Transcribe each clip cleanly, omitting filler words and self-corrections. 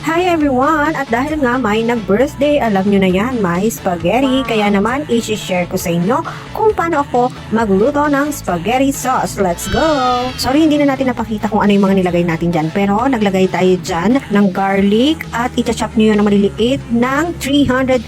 Hi everyone! At dahil nga may nag-birthday, alam nyo na yan, may spaghetti. Kaya naman, i-share ko sa inyo kung paano ako magluto ng spaghetti sauce. Let's go! Sorry, hindi na natin napakita kung ano yung mga nilagay natin dyan. Pero naglagay tayo dyan ng garlic at i-chop nyo yun na maliliit ng 325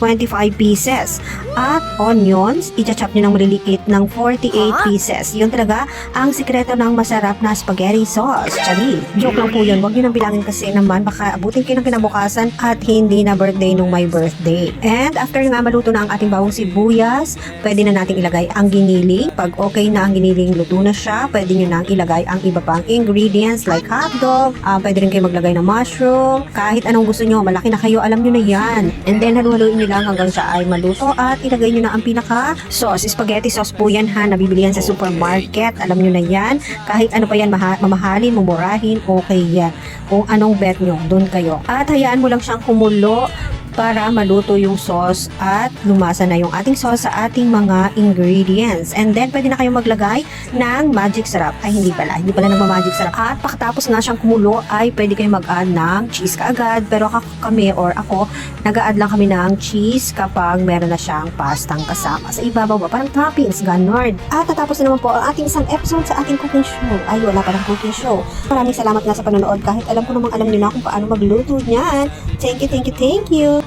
pieces. At onions, i-chop nyo ng maliliit ng 48 pieces. Yun talaga ang sikreto ng masarap na spaghetti sauce. Chali! Joke lang po yun. Huwag nyo nang bilangin kasi naman baka abutin kayo ng kinabukasan at hindi na birthday nung my birthday. And after nga maluto na ang ating bawang sibuyas, pwede na nating ilagay ang giniling. Pag okay na ang giniling, luto na siya, pwede nyo nang ilagay ang iba pang ingredients like hotdog, pwede rin kayo maglagay ng mushroom, kahit anong gusto nyo, malaki na kayo, alam nyo na yan. And then haluhaluin nyo lang hanggang siya ay maluto at ilagay nyo na ang pinaka sauce. Spaghetti sauce po yan ha, nabibili yan sa supermarket, alam nyo na yan. Kahit ano pa yan, mamahalin, mumurahin, okay yan. Kung anong bet nyo, dun kayo. At hayaan mo lang siyang kumulo para maluto yung sauce at lumasa na yung ating sauce sa ating mga ingredients. And then, pwede na kayong maglagay ng magic syrup. Ay, hindi pala nagma-magic syrup. At pagkatapos nga siyang kumulo, ay pwede kayong mag-add ng cheese kaagad. Pero ako, nag-a-add lang kami ng cheese kapag meron na siyang pastang kasama. Sa ibabaw ba? Parang toppings, ganon. At tatapos na naman po ang ating isang episode sa ating cooking show. Ay, wala pa ng cooking show. Maraming salamat nga sa panonood. Kahit alam ko namang alam niyo na kung paano magluto niyan. Thank you.